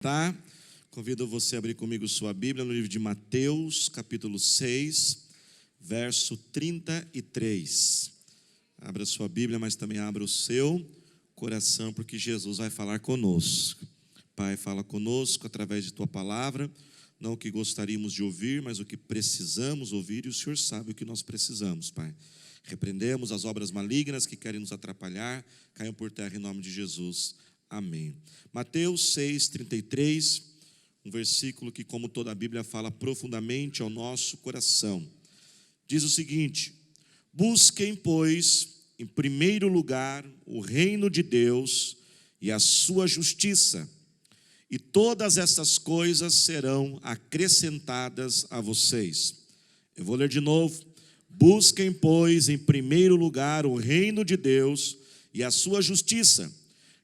Tá? Convido você a abrir comigo sua Bíblia no livro de Mateus, capítulo 6, verso 33. Abra sua Bíblia, mas também abra o seu coração, porque Jesus vai falar conosco. Pai, fala conosco através de Tua palavra, não o que gostaríamos de ouvir, mas o que precisamos ouvir, e o Senhor sabe o que nós precisamos, Pai. Repreendemos as obras malignas que querem nos atrapalhar, caiam por terra em nome de Jesus. Amém. Mateus 6,33, um versículo que, como toda a Bíblia, fala profundamente ao nosso coração. Diz o seguinte: busquem, pois, em primeiro lugar o reino de Deus e a sua justiça, e todas essas coisas serão acrescentadas a vocês. Eu vou ler de novo. Busquem, pois, em primeiro lugar o reino de Deus e a sua justiça,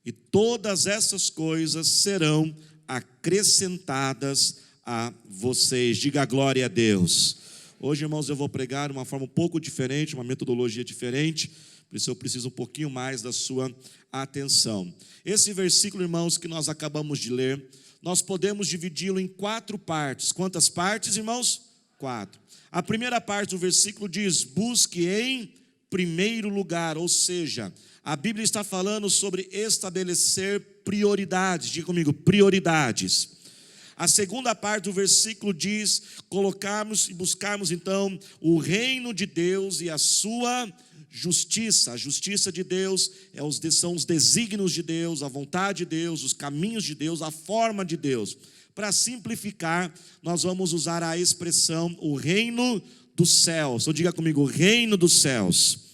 e todas essas coisas serão acrescentadas a vocês. Diga glória a Deus. Hoje, irmãos, eu vou pregar de uma forma um pouco diferente, uma metodologia diferente, por isso eu preciso um pouquinho mais da sua atenção. Esse versículo, irmãos, que nós acabamos de ler, nós podemos dividi-lo em 4 partes. Quantas partes, irmãos? 4. A primeira parte do versículo diz: busque em primeiro lugar, ou seja, a Bíblia está falando sobre estabelecer prioridades. Diga comigo, prioridades. A segunda parte do versículo diz: colocarmos e buscarmos então o reino de Deus e a sua justiça. A justiça de Deus são os desígnios de Deus, a vontade de Deus, os caminhos de Deus, a forma de Deus. Para simplificar, nós vamos usar a expressão o reino dos céus. Então diga comigo, o reino dos céus.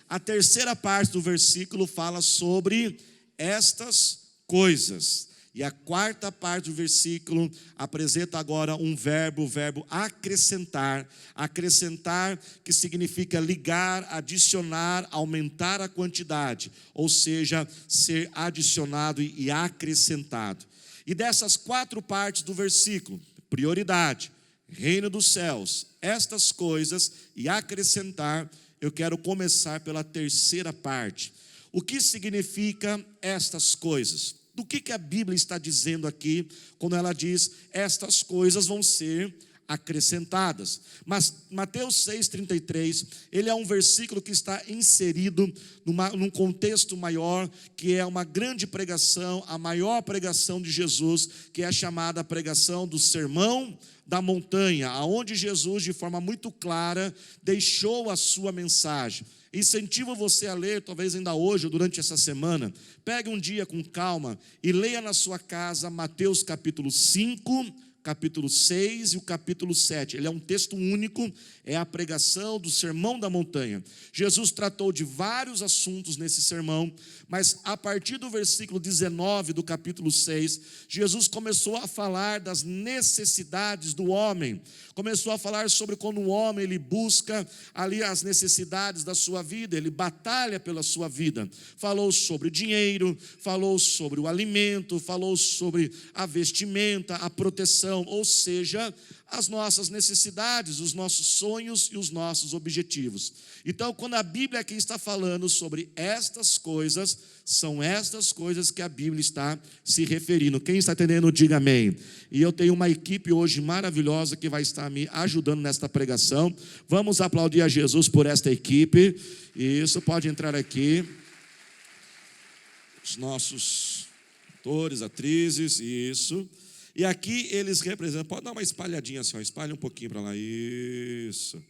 A terceira parte do versículo fala sobre estas coisas. E a quarta parte do versículo apresenta agora um verbo, o verbo acrescentar. Acrescentar, que significa ligar, adicionar, aumentar a quantidade. Ou seja, ser adicionado e acrescentado. E dessas 4 partes do versículo, prioridade, reino dos céus, estas coisas e acrescentar, eu quero começar pela terceira parte. O que significa estas coisas? Do que a Bíblia está dizendo aqui, quando ela diz, estas coisas vão ser acrescentadas? Mas Mateus 6,33, ele é um versículo que está inserido num contexto maior, que é uma grande pregação, a maior pregação de Jesus, que é a chamada pregação do Sermão da Montanha, aonde Jesus, de forma muito clara, deixou a sua mensagem. Incentivo você a ler, talvez ainda hoje ou durante essa semana. Pegue um dia com calma e leia na sua casa Mateus capítulo 5, capítulo 6 e o capítulo 7. Ele é um texto único, é a pregação do Sermão da Montanha. Jesus tratou de vários assuntos nesse sermão, mas a partir do versículo 19 do capítulo 6, Jesus começou a falar das necessidades do homem. Começou a falar sobre quando o homem ele busca ali as necessidades da sua vida, ele batalha pela sua vida. Falou sobre o dinheiro, falou sobre o alimento, falou sobre a vestimenta, a proteção, ou seja, as nossas necessidades, os nossos sonhos e os nossos objetivos. Então, quando a Bíblia aqui está falando sobre estas coisas, são estas coisas que a Bíblia está se referindo. Quem está entendendo, diga amém. E eu tenho uma equipe hoje maravilhosa que vai estar me ajudando nesta pregação. Vamos aplaudir a Jesus por esta equipe. Isso, pode entrar aqui. Os nossos atores, atrizes, isso. E aqui eles representam, pode dar uma espalhadinha assim, ó, espalha um pouquinho para lá, isso.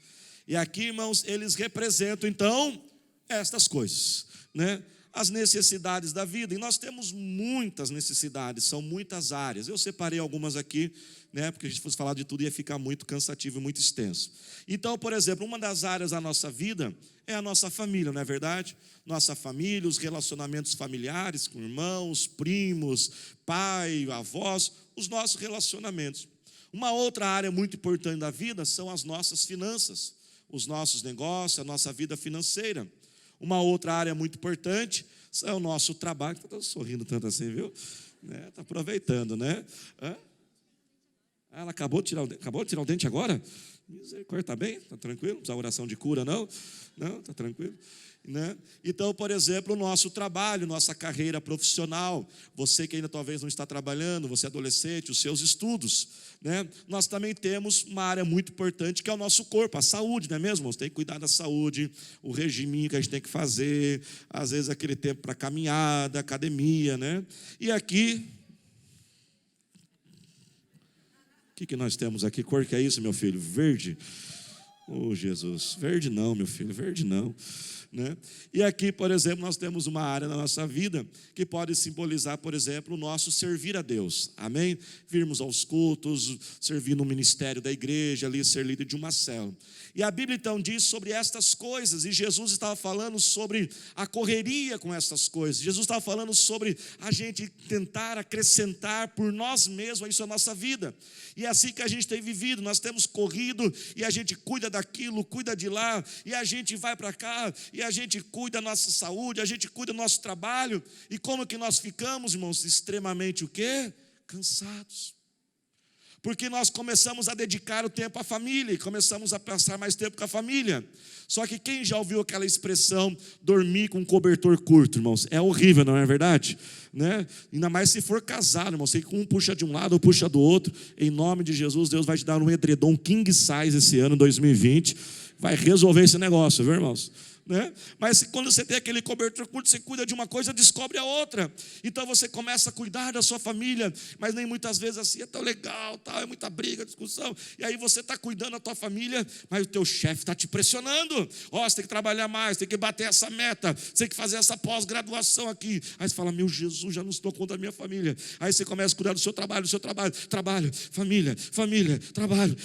E aqui, irmãos, eles representam, então, estas coisas, né? As necessidades da vida, e nós temos muitas necessidades, são muitas áreas. Eu separei algumas aqui, né? Porque a gente fosse falar de tudo ia ficar muito cansativo e muito extenso. Então, por exemplo, uma das áreas da nossa vida é a nossa família, não é verdade? Nossa família, os relacionamentos familiares com irmãos, primos, pai, avós, os nossos relacionamentos. Uma outra área muito importante da vida são as nossas finanças, os nossos negócios, a nossa vida financeira. Uma outra área muito importante é o nosso trabalho. Estou sorrindo tanto assim, viu? Está aproveitando, né? Ela acabou de tirar o dente agora? Misericórdia, está bem? Está tranquilo? Não precisa oração de cura, não? Não, está tranquilo? Né? Então, por exemplo, o nosso trabalho, nossa carreira profissional, você que ainda talvez não está trabalhando, você é adolescente, os seus estudos, né? Nós também temos uma área muito importante que é o nosso corpo, a saúde, não é mesmo? Você tem que cuidar da saúde, o regiminho que a gente tem que fazer, às vezes aquele tempo para caminhada, academia, né? E aqui, o que nós temos aqui? Cor que é isso, meu filho? Verde? Oh, Jesus, verde não, meu filho, verde não. Né? E aqui, por exemplo, nós temos uma área na nossa vida que pode simbolizar, por exemplo, o nosso servir a Deus, amém? Virmos aos cultos, servir no ministério da igreja, ali ser líder de uma célula. E a Bíblia então diz sobre estas coisas, e Jesus estava falando sobre a correria com essas coisas, Jesus estava falando sobre a gente tentar acrescentar por nós mesmos isso à nossa vida, e é assim que a gente tem vivido, nós temos corrido, e a gente cuida daquilo, cuida de lá, e a gente vai para cá, e a gente cuida da nossa saúde, a gente cuida do nosso trabalho, e como que nós ficamos, irmãos? Extremamente o quê? Cansados. Porque nós começamos a dedicar o tempo à família, e começamos a passar mais tempo com a família. Só que quem já ouviu aquela expressão, dormir com um cobertor curto, irmãos? É horrível, não é verdade? Né? Ainda mais se for casado, irmãos, sei que um puxa de um lado ou puxa do outro. Em nome de Jesus, Deus vai te dar um edredom king size esse ano, 2020, vai resolver esse negócio, viu, irmãos? Né? Mas quando você tem aquele cobertor curto, você cuida de uma coisa, descobre a outra. Então você começa a cuidar da sua família, mas nem muitas vezes assim é tão legal, tal, é muita briga, discussão. E aí você está cuidando da tua família, mas o teu chefe está te pressionando. Ó, você tem que trabalhar mais, tem que bater essa meta, você tem que fazer essa pós-graduação aqui. Aí você fala, meu Jesus, já não estou contra a minha família. Aí você começa a cuidar do seu trabalho, trabalho, família,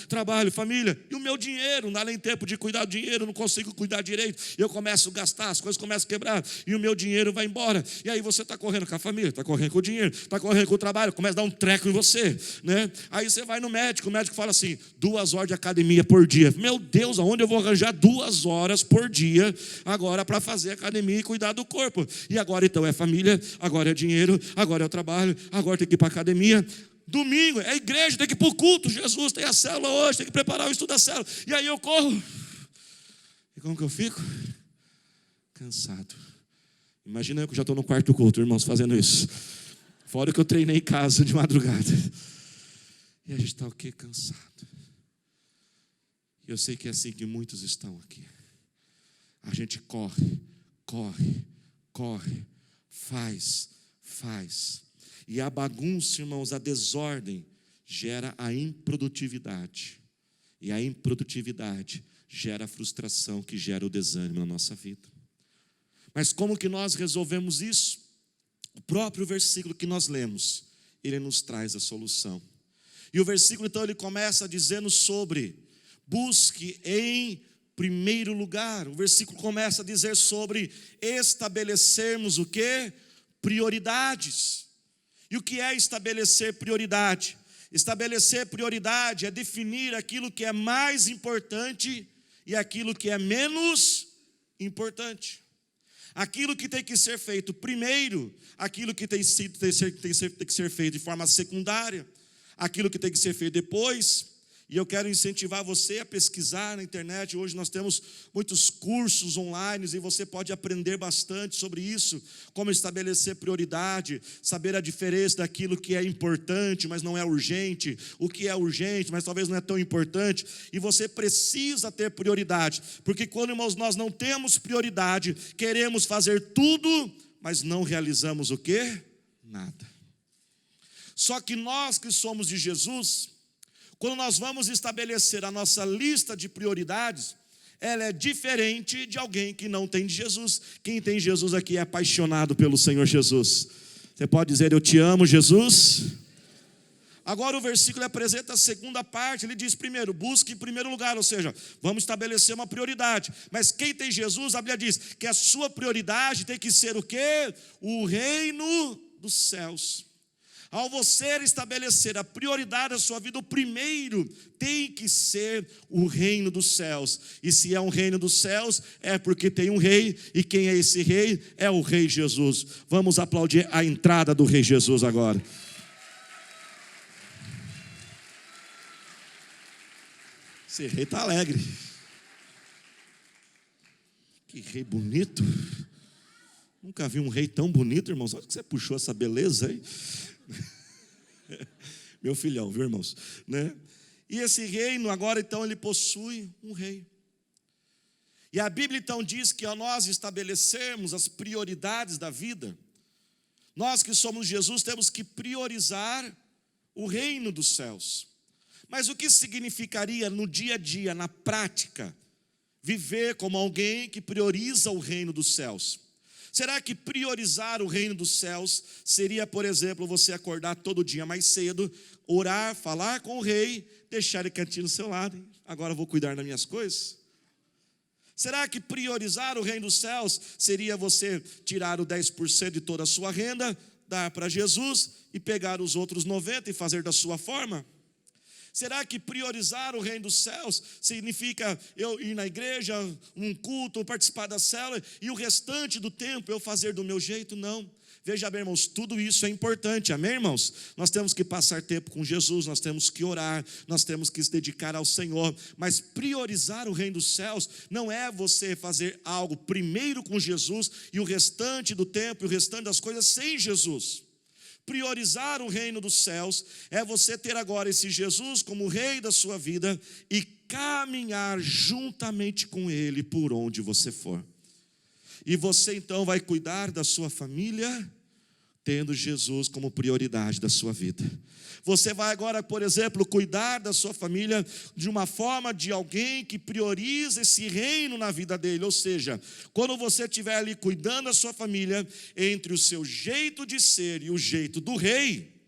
trabalho, família. E o meu dinheiro, não dá nem tempo de cuidar do dinheiro, não consigo cuidar direito. Eu começo a gastar, as coisas começam a quebrar, e o meu dinheiro vai embora. E aí você está correndo com a família, está correndo com o dinheiro, está correndo com o trabalho, começa a dar um treco em você, né? Aí você vai no médico, o médico fala assim, 2 horas de academia por dia. Meu Deus, aonde eu vou arranjar 2 horas por dia agora para fazer academia e cuidar do corpo? E agora então é família, agora é dinheiro, agora é o trabalho, agora tem que ir para a academia. Domingo é igreja, tem que ir para o culto. Jesus, tem a célula hoje, tem que preparar o estudo da célula. E aí eu corro. E como que eu fico? Cansado. Imagina eu que já estou no quarto culto, irmãos, fazendo isso. Fora que eu treinei em casa de madrugada. E a gente está o quê? Cansado. E eu sei que é assim que muitos estão aqui. A gente corre, faz. E a bagunça, irmãos, a desordem gera a improdutividade. E a improdutividade gera a frustração, que gera o desânimo na nossa vida. Mas como que nós resolvemos isso? O próprio versículo que nós lemos, ele nos traz a solução. E o versículo então ele começa dizendo sobre, busque em primeiro lugar. O versículo começa a dizer sobre estabelecermos o quê? Prioridades. E o que é estabelecer prioridade? Estabelecer prioridade é definir aquilo que é mais importante e aquilo que é menos importante. Aquilo que tem que ser feito primeiro, aquilo que tem que ser feito de forma secundária, aquilo que tem que ser feito depois. E eu quero incentivar você a pesquisar na internet. Hoje nós temos muitos cursos online e você pode aprender bastante sobre isso, como estabelecer prioridade, saber a diferença daquilo que é importante, mas não é urgente, o que é urgente, mas talvez não é tão importante. E você precisa ter prioridade, porque quando, irmãos, nós não temos prioridade, queremos fazer tudo, mas não realizamos o quê? Nada. Só que nós que somos de Jesus, quando nós vamos estabelecer a nossa lista de prioridades, ela é diferente de alguém que não tem de Jesus. Quem tem Jesus aqui é apaixonado pelo Senhor Jesus. Você pode dizer, eu te amo, Jesus? Agora o versículo apresenta a segunda parte. Ele diz primeiro, busque em primeiro lugar. Ou seja, vamos estabelecer uma prioridade. Mas quem tem Jesus, a Bíblia diz que a sua prioridade tem que ser o quê? O reino dos céus. Ao você estabelecer a prioridade da sua vida, o primeiro tem que ser o reino dos céus. E se é um reino dos céus, é porque tem um rei. E quem é esse rei? É o Rei Jesus. Vamos aplaudir a entrada do Rei Jesus agora. Esse rei está alegre. Que rei bonito. Nunca vi um rei tão bonito, irmãos. Olha que você puxou essa beleza aí. Meu filhão, viu, irmãos? Né? E esse reino agora, então, ele possui um rei. E a Bíblia, então, diz que ao nós estabelecermos as prioridades da vida, nós que somos Jesus temos que priorizar o reino dos céus. Mas o que significaria no dia a dia, na prática, viver como alguém que prioriza o reino dos céus? Será que priorizar o reino dos céus seria, por exemplo, você acordar todo dia mais cedo, orar, falar com o rei, deixar ele quietinho do seu lado, hein? Agora eu vou cuidar das minhas coisas? Será que priorizar o reino dos céus seria você tirar o 10% de toda a sua renda, dar para Jesus e pegar os outros 90% e fazer da sua forma? Será que priorizar o reino dos céus significa eu ir na igreja, um culto, participar da célula e o restante do tempo eu fazer do meu jeito? Não. Veja bem, irmãos, tudo isso é importante, amém, irmãos? Nós temos que passar tempo com Jesus, nós temos que orar, nós temos que se dedicar ao Senhor, mas priorizar o reino dos céus não é você fazer algo primeiro com Jesus e o restante do tempo e o restante das coisas sem Jesus. Priorizar o reino dos céus é você ter agora esse Jesus como rei da sua vida e caminhar juntamente com ele por onde você for. E você então vai cuidar da sua família, tendo Jesus como prioridade da sua vida. Você vai agora, por exemplo, cuidar da sua família de uma forma de alguém que prioriza esse reino na vida dele. Ou seja, quando você estiver ali cuidando da sua família, entre o seu jeito de ser e o jeito do rei,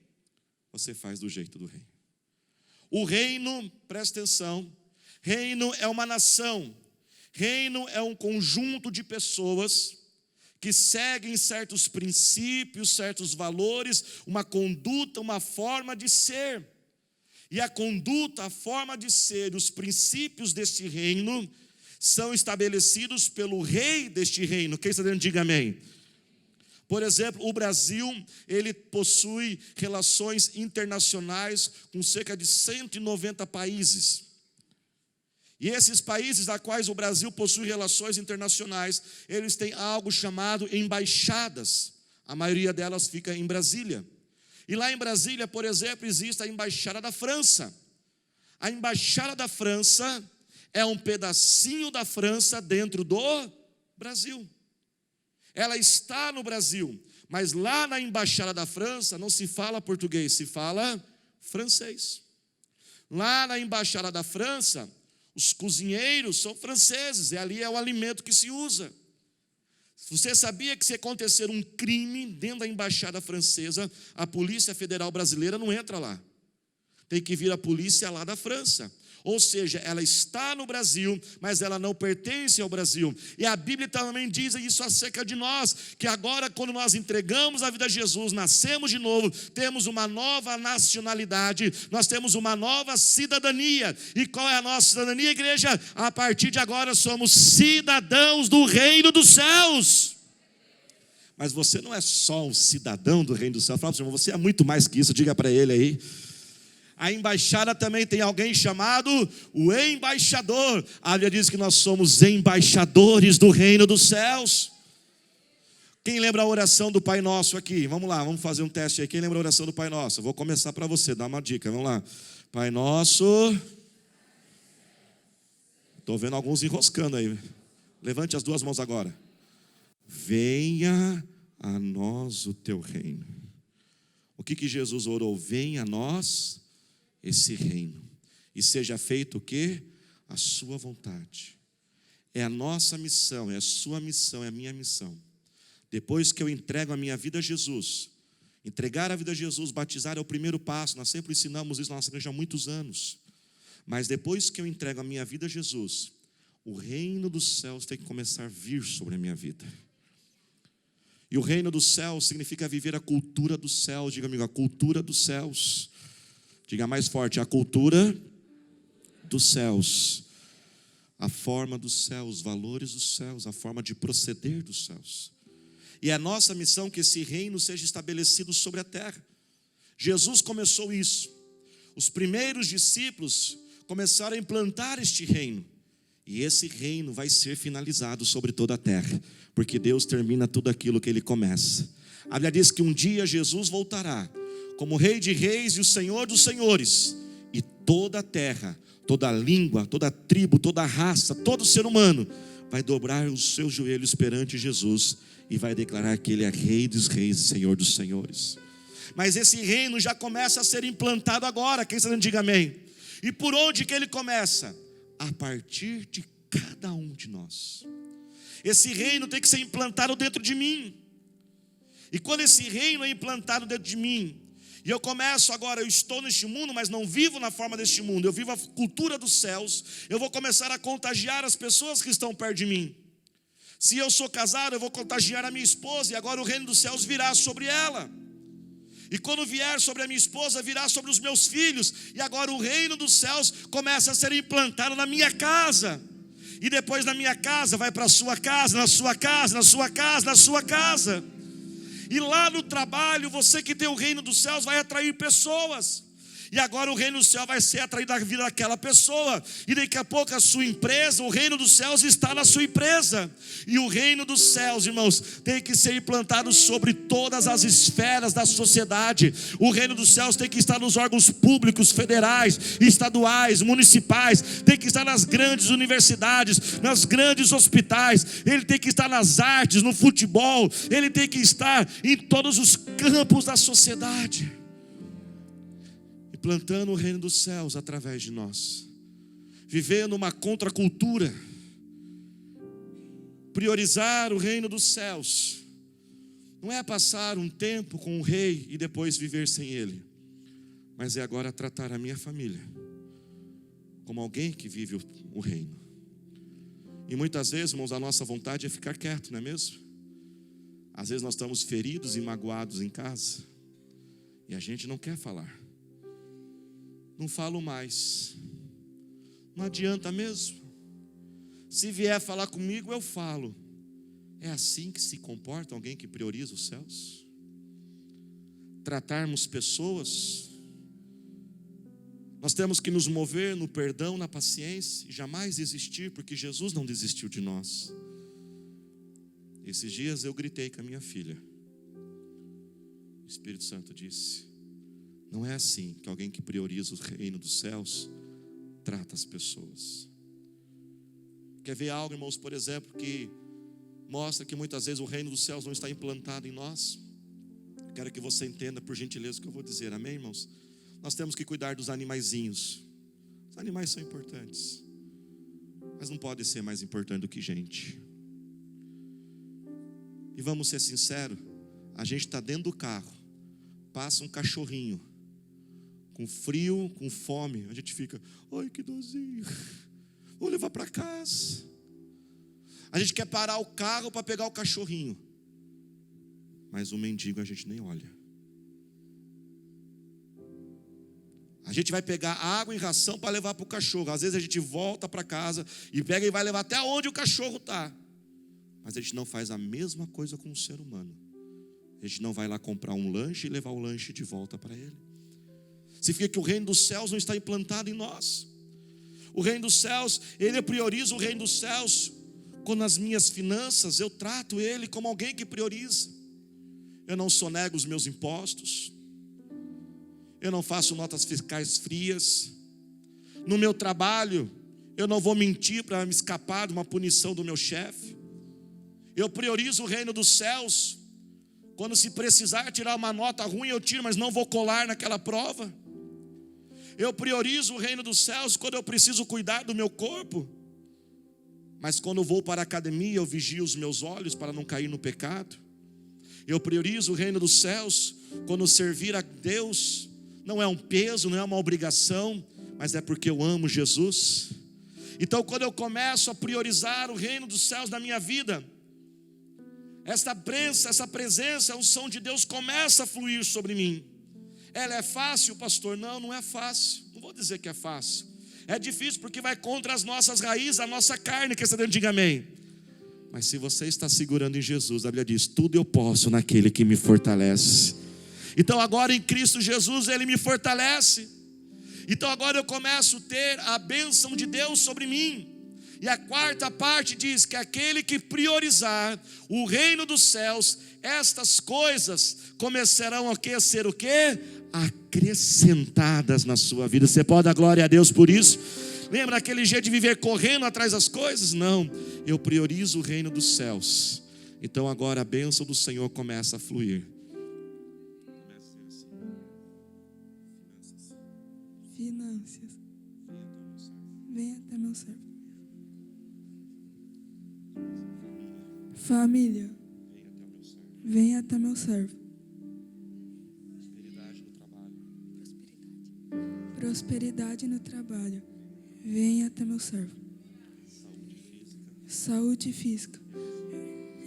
você faz do jeito do rei. O reino, presta atenção, reino é uma nação, reino é um conjunto de pessoas que seguem certos princípios, certos valores, uma conduta, uma forma de ser. E a conduta, a forma de ser, os princípios deste reino são estabelecidos pelo rei deste reino. Quem está dentro, diga amém. Por exemplo, o Brasil, ele possui relações internacionais com cerca de 190 países. E esses países a quais o Brasil possui relações internacionais, eles têm algo chamado embaixadas. A maioria delas fica em Brasília. E lá em Brasília, por exemplo, existe a Embaixada da França. A Embaixada da França é um pedacinho da França dentro do Brasil. Ela está no Brasil, mas lá na Embaixada da França não se fala português, se fala francês. Lá na Embaixada da França, os cozinheiros são franceses, e ali é o alimento que se usa. Você sabia que se acontecer um crime dentro da embaixada francesa, a Polícia Federal Brasileira não entra lá. Tem que vir a polícia lá da França. Ou seja, ela está no Brasil, mas ela não pertence ao Brasil. E a Bíblia também diz isso acerca de nós, que agora quando nós entregamos a vida a Jesus, nascemos de novo, temos uma nova nacionalidade, nós temos uma nova cidadania. E qual é a nossa cidadania, igreja? A partir de agora somos cidadãos do reino dos céus. Mas você não é só um cidadão do reino dos céus. Fala para o irmão, você é muito mais que isso, diga para ele aí. A embaixada também tem alguém chamado o embaixador. A Bíblia diz que nós somos embaixadores do reino dos céus. Quem lembra a oração do Pai Nosso aqui? Vamos lá, vamos fazer um teste aí. Quem lembra a oração do Pai Nosso? Eu vou começar para você, dar uma dica, vamos lá. Pai Nosso. Estou vendo alguns enroscando aí. Levante as duas mãos agora. Venha a nós o teu reino. O que Jesus orou? Venha a nós esse reino, e seja feito o quê? A sua vontade. É a nossa missão, é a sua missão, é a minha missão. Depois que eu entrego a minha vida a Jesus, entregar a vida a Jesus, batizar é o primeiro passo. Nós sempre ensinamos isso na nossa igreja há muitos anos. Mas depois que eu entrego a minha vida a Jesus, o reino dos céus tem que começar a vir sobre a minha vida. E o reino dos céus significa viver a cultura dos céus. Diga amigo, a cultura dos céus. Diga mais forte, a cultura dos céus. A forma dos céus, os valores dos céus, a forma de proceder dos céus. E é a nossa missão que esse reino seja estabelecido sobre a terra. Jesus começou isso. Os primeiros discípulos começaram a implantar este reino. E esse reino vai ser finalizado sobre toda a terra, porque Deus termina tudo aquilo que Ele começa. A Bíblia diz que um dia Jesus voltará como Rei de Reis e o Senhor dos Senhores, e toda a terra, toda a língua, toda a tribo, toda a raça, todo ser humano vai dobrar os seus joelhos perante Jesus e vai declarar que Ele é Rei dos Reis e Senhor dos Senhores. Mas esse reino já começa a ser implantado agora. Quem está dizendo, diga amém. E por onde que ele começa? A partir de cada um de nós. Esse reino tem que ser implantado dentro de mim. E quando esse reino é implantado dentro de mim, e eu começo agora, eu estou neste mundo, mas não vivo na forma deste mundo, eu vivo a cultura dos céus, eu vou começar a contagiar as pessoas que estão perto de mim. Se eu sou casado, eu vou contagiar a minha esposa, e agora o reino dos céus virá sobre ela. E quando vier sobre a minha esposa, virá sobre os meus filhos, e agora o reino dos céus começa a ser implantado na minha casa. E depois na minha casa, vai para a sua casa, na sua casa, na sua casa, na sua casa. E lá no trabalho, você que tem o reino dos céus vai atrair pessoas. E agora o reino do céu vai ser atraído na vida daquela pessoa. E daqui a pouco a sua empresa, o reino dos céus está na sua empresa. E o reino dos céus, irmãos, tem que ser implantado sobre todas as esferas da sociedade. O reino dos céus tem que estar nos órgãos públicos, federais, estaduais, municipais. Tem que estar nas grandes universidades, nas grandes hospitais. Ele tem que estar nas artes, no futebol. Ele tem que estar em todos os campos da sociedade, plantando o reino dos céus através de nós, vivendo uma contracultura. Priorizar o reino dos céus não é passar um tempo com o rei e depois viver sem ele, mas é agora tratar a minha família como alguém que vive o reino. E muitas vezes, irmãos, a nossa vontade é ficar quieto, não é mesmo? Às vezes nós estamos feridos e magoados em casa e a gente não quer falar. Não falo mais. Não adianta mesmo. Se vier falar comigo, eu falo. É assim que se comporta alguém que prioriza os céus? Tratarmos pessoas. Nós temos que nos mover no perdão, na paciência e jamais desistir, porque Jesus não desistiu de nós. Esses dias eu gritei com a minha filha. O Espírito Santo disse: não é assim que alguém que prioriza o reino dos céus trata as pessoas. Quer ver algo, irmãos, por exemplo, que mostra que muitas vezes o reino dos céus não está implantado em nós? Quero que você entenda, por gentileza, o que eu vou dizer, amém, irmãos? Nós temos que cuidar dos animaizinhos. Os animais são importantes, mas não podem ser mais importantes do que gente. E vamos ser sinceros, a gente está dentro do carro, passa um cachorrinho com frio, com fome, a gente fica: ai, que dozinho, vou levar para casa. A gente quer parar o carro para pegar o cachorrinho, mas o mendigo a gente nem olha. A gente vai pegar água e ração para levar para o cachorro. Às vezes a gente volta para casa e pega e vai levar até onde o cachorro está, mas a gente não faz a mesma coisa com o ser humano. A gente não vai lá comprar um lanche e levar o lanche de volta para ele. Significa que o reino dos céus não está implantado em nós. O reino dos céus, ele prioriza o reino dos céus. Quando nas minhas finanças eu trato ele como alguém que prioriza. Eu não sonego os meus impostos. Eu não faço notas fiscais frias. No meu trabalho, eu não vou mentir para me escapar de uma punição do meu chefe. Eu priorizo o reino dos céus. Quando se precisar tirar uma nota ruim, eu tiro, mas não vou colar naquela prova. Eu priorizo o reino dos céus quando eu preciso cuidar do meu corpo. Mas quando eu vou para a academia, eu vigio os meus olhos para não cair no pecado. Eu priorizo o reino dos céus quando servir a Deus não é um peso, não é uma obrigação, mas é porque eu amo Jesus. Então, quando eu começo a priorizar o reino dos céus na minha vida, essa presença, a unção de Deus começa a fluir sobre mim. Ela é fácil, pastor? Não, não é fácil. Não vou dizer que é fácil. É difícil porque vai contra as nossas raízes, a nossa carne, que está dentro, diga amém. Mas se você está segurando em Jesus, a Bíblia diz: tudo eu posso naquele que me fortalece. Então agora em Cristo Jesus, Ele me fortalece. Então agora eu começo a ter a bênção de Deus sobre mim. E a quarta parte diz que aquele que priorizar o reino dos céus, estas coisas começarão a ser o quê? Acrescentadas na sua vida. Você pode dar glória a Deus por isso? Lembra aquele jeito de viver correndo atrás das coisas? Não, eu priorizo o reino dos céus. Então agora a bênção do Senhor começa a fluir. Finanças. Venha até meu servo. Família. Venha até meu servo. Prosperidade no trabalho. Venha até meu servo. Saúde física.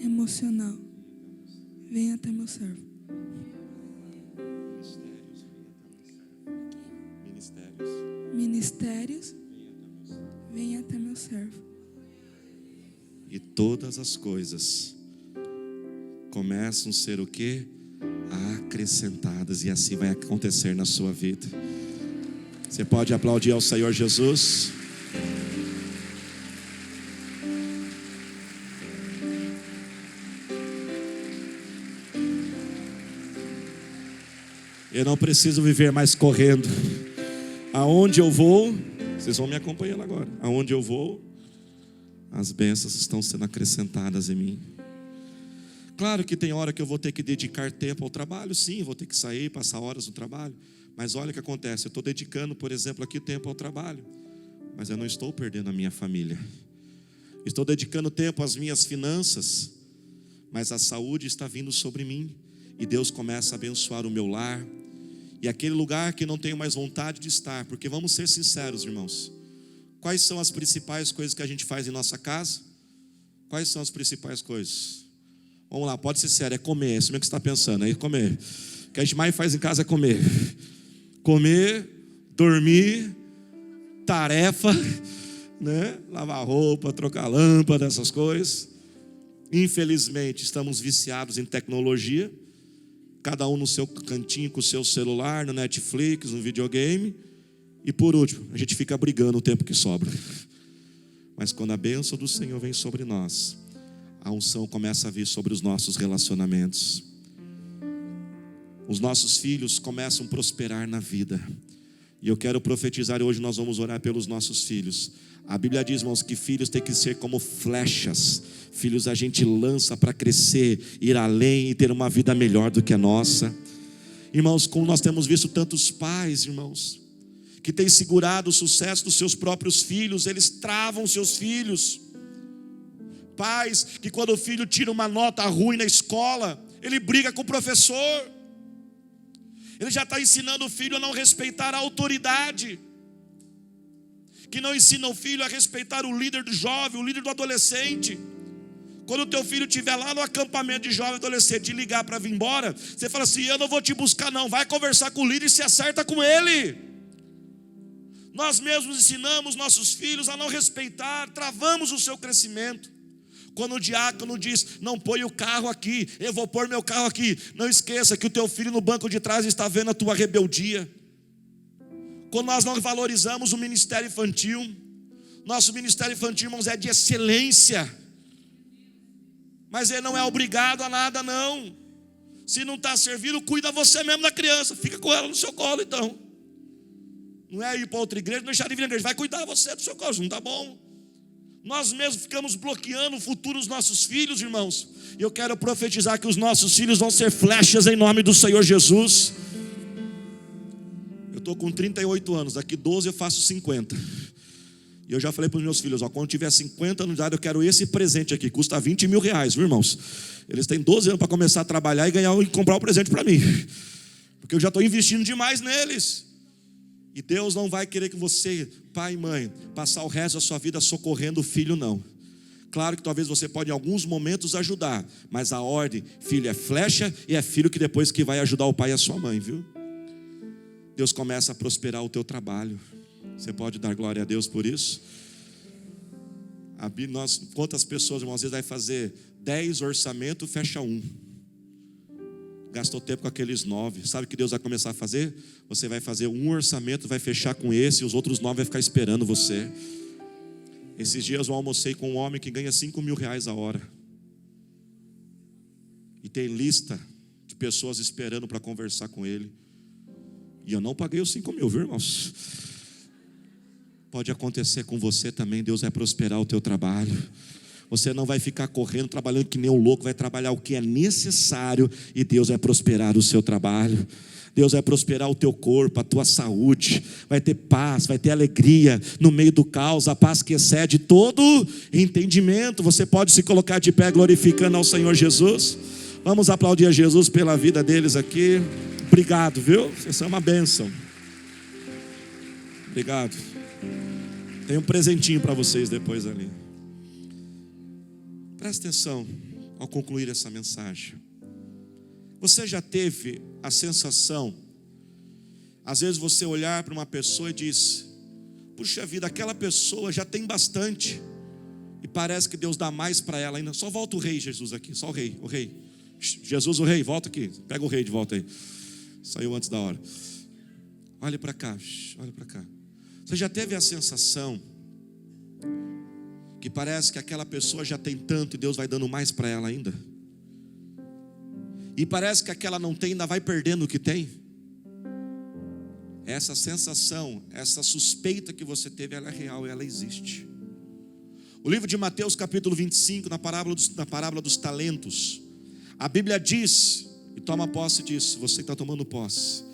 Emocional. Venha até meu servo. Ministérios. Venha até meu servo. E todas as coisas começam a ser o quê? Acrescentadas. E assim vai acontecer na sua vida. Você pode aplaudir ao Senhor Jesus? Eu não preciso viver mais correndo. Aonde eu vou, vocês vão me acompanhando agora. Aonde eu vou, as bênçãos estão sendo acrescentadas em mim. Claro que tem hora que eu vou ter que dedicar tempo ao trabalho. Sim, vou ter que sair, passar horas no trabalho. Mas olha o que acontece, eu estou dedicando, por exemplo, aqui tempo ao trabalho, mas eu não estou perdendo a minha família. Estou dedicando tempo às minhas finanças, mas a saúde está vindo sobre mim. E Deus começa a abençoar o meu lar. E aquele lugar que não tenho mais vontade de estar. Porque vamos ser sinceros, irmãos. Quais são as principais coisas que a gente faz em nossa casa? Quais são as principais coisas? Vamos lá, pode ser sério, é comer. É isso mesmo que você está pensando, é comer. O que a gente mais faz em casa é comer. Comer, dormir, tarefa, né? Lavar roupa, trocar lâmpada, essas coisas. Infelizmente, estamos viciados em tecnologia. Cada um no seu cantinho, com o seu celular, no Netflix, no videogame. E por último, a gente fica brigando o tempo que sobra. Mas quando a bênção do Senhor vem sobre nós, a unção começa a vir sobre os nossos relacionamentos. Os nossos filhos começam a prosperar na vida. E eu quero profetizar, hoje nós vamos orar pelos nossos filhos. A Bíblia diz, irmãos, que filhos têm que ser como flechas. Filhos a gente lança para crescer, ir além e ter uma vida melhor do que a nossa. Irmãos, como nós temos visto tantos pais, irmãos, que têm segurado o sucesso dos seus próprios filhos, eles travam seus filhos. Pais que quando o filho tira uma nota ruim na escola, ele briga com o professor. Ele já está ensinando o filho a não respeitar a autoridade. Que não ensina o filho a respeitar o líder do jovem, o líder do adolescente. Quando o teu filho estiver lá no acampamento de jovem e adolescente e ligar para vir embora, você fala assim, eu não vou te buscar não, vai conversar com o líder e se acerta com ele. Nós mesmos ensinamos nossos filhos a não respeitar, travamos o seu crescimento. Quando o diácono diz, não põe o carro aqui, eu vou pôr meu carro aqui. Não esqueça que o teu filho no banco de trás está vendo a tua rebeldia. Quando nós não valorizamos o ministério infantil, nosso ministério infantil, irmãos, é de excelência. Mas ele não é obrigado a nada, não. Se não está servindo, cuida você mesmo da criança. Fica com ela no seu colo, então. Não é ir para outra igreja, não deixar de vir na igreja. Vai cuidar você do seu colo, não está bom. Nós mesmos ficamos bloqueando o futuro dos nossos filhos, irmãos. E eu quero profetizar que os nossos filhos vão ser flechas em nome do Senhor Jesus. Eu estou com 38 anos, daqui 12 eu faço 50. E eu já falei para os meus filhos, quando tiver 50 anos de idade, eu quero esse presente aqui, custa 20 mil reais, viu, irmãos? Eles têm 12 anos para começar a trabalhar e comprar o presente para mim. Porque eu já estou investindo demais neles. E Deus não vai querer que você, pai e mãe, passar o resto da sua vida socorrendo o filho, não. Claro que talvez você pode em alguns momentos ajudar, mas a ordem, filho é flecha e é filho que depois que vai ajudar o pai e a sua mãe, viu? Deus começa a prosperar o teu trabalho. Você pode dar glória a Deus por isso? Quantas pessoas, irmãos, às vezes vai fazer 10 orçamentos, fecha um. Gastou tempo com aqueles 9. Sabe o que Deus vai começar a fazer? Você vai fazer um orçamento, vai fechar com esse, e os outros 9 vai ficar esperando você. Esses dias eu almocei com um homem que ganha 5 mil reais a hora. E tem lista de pessoas esperando para conversar com ele. E eu não paguei os 5 mil, viu, irmãos? Pode acontecer com você também. Deus vai prosperar o teu trabalho. Você não vai ficar correndo, trabalhando que nem um louco. Vai trabalhar o que é necessário. E Deus vai prosperar o seu trabalho. Deus vai prosperar o teu corpo, a tua saúde. Vai ter paz, vai ter alegria no meio do caos. A paz que excede todo entendimento. Você pode se colocar de pé glorificando ao Senhor Jesus. Vamos aplaudir a Jesus pela vida deles aqui. Obrigado, viu? Vocês são uma bênção. Obrigado. Tem um presentinho para vocês depois ali. Presta atenção ao concluir essa mensagem. Você já teve a sensação, às vezes você olhar para uma pessoa e diz: puxa vida, aquela pessoa já tem bastante, e parece que Deus dá mais para ela ainda. Só volta o rei Jesus aqui, só o rei. Jesus, o rei, volta aqui. Pega o rei de volta aí. Saiu antes da hora. Olha para cá, olha para cá. Você já teve a sensação que parece que aquela pessoa já tem tanto e Deus vai dando mais para ela ainda? E parece que aquela não tem, ainda vai perdendo o que tem? Essa sensação, essa suspeita que você teve, ela é real, ela existe. O livro de Mateus capítulo 25, na parábola dos talentos, a Bíblia diz, e toma posse disso, você que está tomando posse.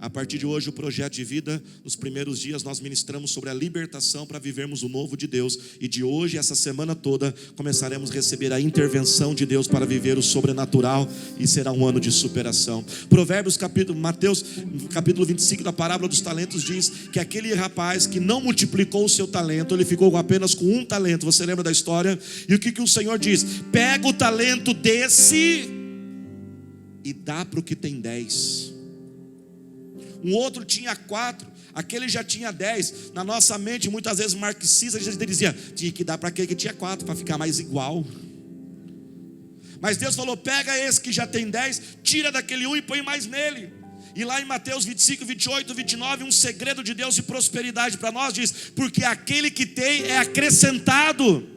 A partir de hoje, o projeto de vida, nos primeiros dias nós ministramos sobre a libertação para vivermos o novo de Deus. E de hoje, essa semana toda, começaremos a receber a intervenção de Deus para viver o sobrenatural. E será um ano de superação. Mateus capítulo 25, da parábola dos talentos, diz que aquele rapaz que não multiplicou o seu talento, ele ficou apenas com um talento. Você lembra da história? E o que o Senhor diz? Pega o talento desse e dá para o que tem 10. Um outro tinha 4, aquele já tinha 10. Na nossa mente, muitas vezes marxista, a gente dizia: tinha que dar para aquele que tinha 4, para ficar mais igual. Mas Deus falou: pega esse que já tem 10, tira daquele um e põe mais nele. E lá em Mateus 25, 28, 29, um segredo de Deus de prosperidade para nós diz: porque aquele que tem é acrescentado.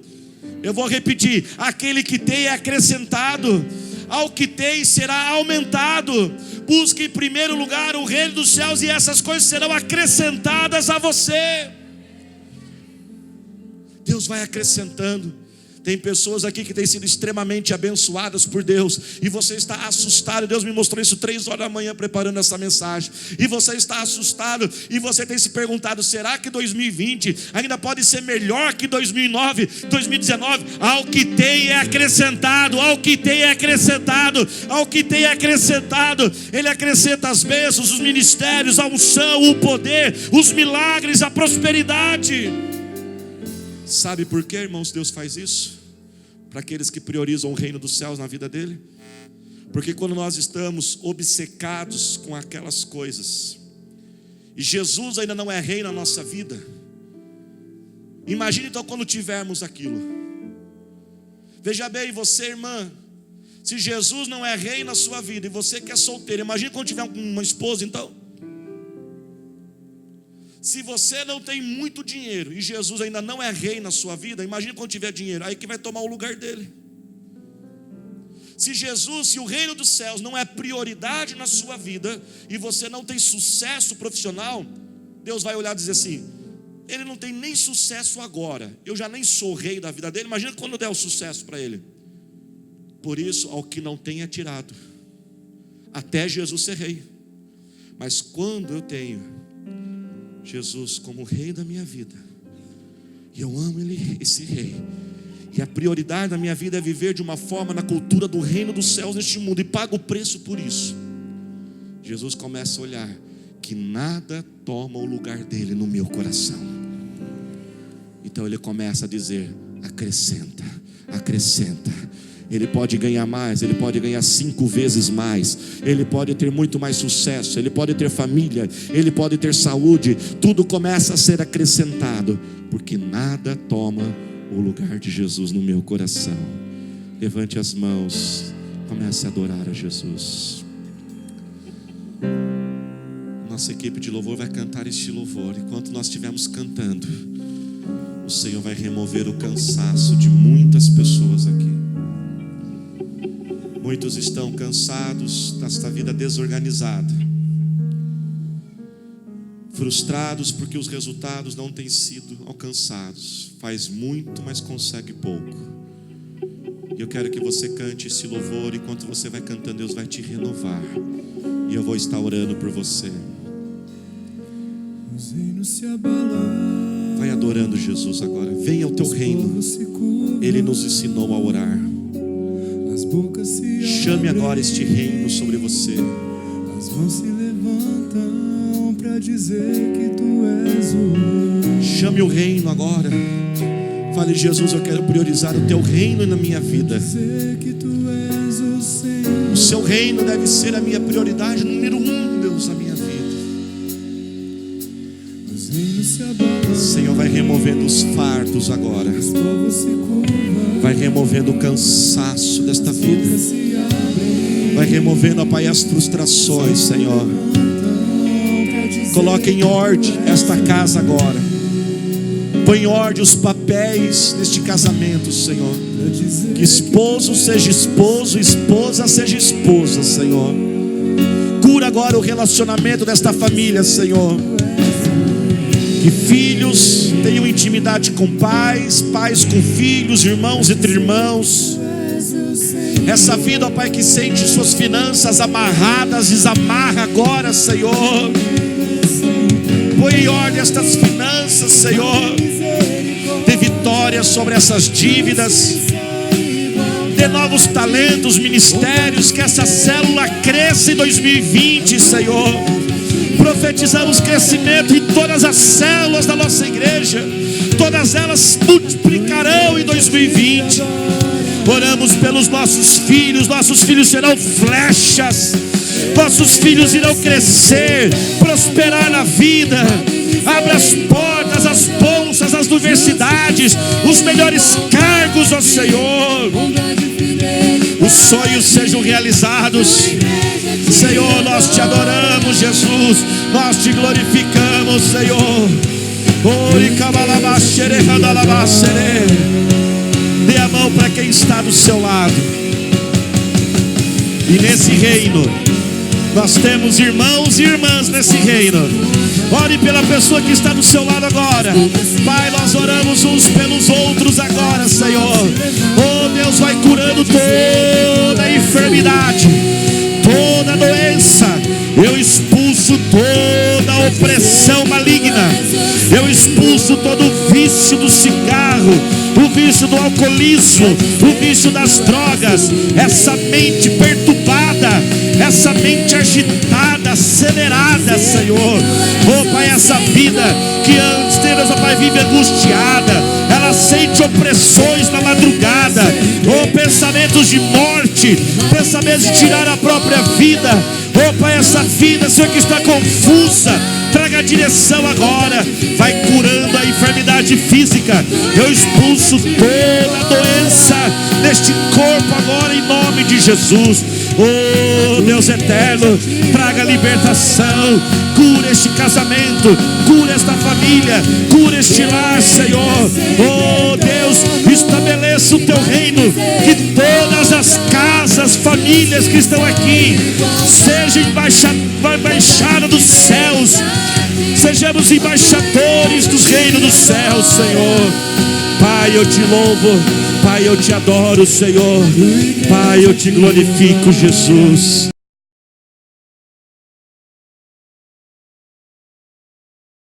Eu vou repetir: aquele que tem é acrescentado. Ao que tem será aumentado. Busque em primeiro lugar o reino dos céus, e essas coisas serão acrescentadas a você. Deus vai acrescentando. Tem pessoas aqui que têm sido extremamente abençoadas por Deus, e você está assustado. Deus me mostrou isso 3 horas da manhã preparando essa mensagem. E você está assustado, e você tem se perguntado: será que 2020 ainda pode ser melhor que 2009, 2019? Ao que tem é acrescentado, ao que tem é acrescentado, ao que tem é acrescentado. Ele acrescenta as bênçãos, os ministérios, a unção, o poder, os milagres, a prosperidade. Sabe por quê, irmãos, Deus faz isso? Para aqueles que priorizam o reino dos céus na vida dele. Porque quando nós estamos obcecados com aquelas coisas, e Jesus ainda não é rei na nossa vida, imagine então quando tivermos aquilo. Veja bem, você, irmã, se Jesus não é rei na sua vida, e você que é solteiro, imagine quando tiver uma esposa então. Se você não tem muito dinheiro e Jesus ainda não é rei na sua vida, imagine quando tiver dinheiro, aí que vai tomar o lugar dele. Se o reino dos céus não é prioridade na sua vida e você não tem sucesso profissional, Deus vai olhar e dizer assim: ele não tem nem sucesso agora, eu já nem sou rei da vida dele, imagina quando eu der o sucesso para ele. Por isso, ao que não tem é tirado, até Jesus ser rei. Mas quando eu tenho Jesus como rei da minha vida, e eu amo esse rei, e a prioridade da minha vida é viver de uma forma na cultura do reino dos céus neste mundo, e pago o preço por isso, Jesus começa a olhar que nada toma o lugar dele no meu coração. Então ele começa a dizer: acrescenta, acrescenta. Ele pode ganhar mais, ele pode ganhar 5 vezes mais, ele pode ter muito mais sucesso, ele pode ter família, ele pode ter saúde. Tudo começa a ser acrescentado, porque nada toma o lugar de Jesus no meu coração. Levante as mãos, comece a adorar a Jesus. Nossa equipe de louvor vai cantar este louvor. Enquanto nós estivermos cantando, o Senhor vai remover o cansaço de muitas pessoas aqui. Muitos estão cansados desta vida desorganizada, frustrados porque os resultados não têm sido alcançados. Faz muito, mas consegue pouco. E eu quero que você cante esse louvor. Enquanto você vai cantando, Deus vai te renovar. E eu vou estar orando por você. Vai adorando Jesus agora. Venha ao teu reino. Ele nos ensinou a orar. Chame agora este reino sobre você. As mãos se levantam para dizer que tu és o rei. Chame o reino agora. Fale: Jesus, eu quero priorizar o teu reino na minha vida. O seu reino deve ser a minha prioridade número 1, Deus, na minha vida. Senhor, vai removendo os fardos agora. Vai removendo o cansaço desta vida. Vai removendo, ó Pai, as frustrações, Senhor. Coloque em ordem esta casa agora. Põe em ordem os papéis deste casamento, Senhor. Que esposo seja esposo, esposa seja esposa, Senhor. Cura agora o relacionamento desta família, Senhor. Que filhos tenham intimidade com pais, pais com filhos, irmãos entre irmãos. Essa vida, ó Pai, que sente suas finanças amarradas, desamarra agora, Senhor. Põe em ordem estas finanças, Senhor. Dê vitória sobre essas dívidas. Dê novos talentos, ministérios. Que essa célula cresça em 2020, Senhor. Profetizamos crescimento em todas as células da nossa igreja. Todas elas multiplicarão em 2020. Oramos pelos nossos filhos. Nossos filhos serão flechas. Nossos filhos irão crescer, prosperar na vida. Abra as portas, as bolsas, as universidades, os melhores cargos, ó Senhor. Os sonhos sejam realizados. Senhor, nós te adoramos, Jesus. Nós te glorificamos, Senhor. Dê a mão para quem está do seu lado. E nesse reino nós temos irmãos e irmãs nesse reino. Ore pela pessoa que está do seu lado agora. Pai, nós oramos uns pelos outros agora, Senhor. Oh Deus, vai curando toda a enfermidade, toda a doença. Eu expulso toda a opressão maligna. Eu expulso todo o vício do cigarro, o vício do alcoolismo, o vício das drogas. Essa mente perturbada, essa mente agitada, acelerada, Senhor. Oh Pai, essa vida que antes deles, oh Pai, vive angustiada, ela sente opressões na madrugada, oh, pensamentos de morte, pensamentos de tirar a própria vida. Oh Pai, essa vida, Senhor, que está confusa, traga a direção agora. Vai curando a enfermidade física. Eu expulso toda a doença deste corpo agora, em nome de Jesus. Oh Deus eterno, traga libertação. Cura este casamento, cura esta família, cura este lar, Senhor. Oh Deus, estabeleça o teu reino. Que todas as casas, famílias que estão aqui sejam embaixada dos céus. Sejamos embaixadores dos reinos dos céus, Senhor. Pai, eu te louvo. Pai, eu te adoro, Senhor. Pai, eu te glorifico, Jesus.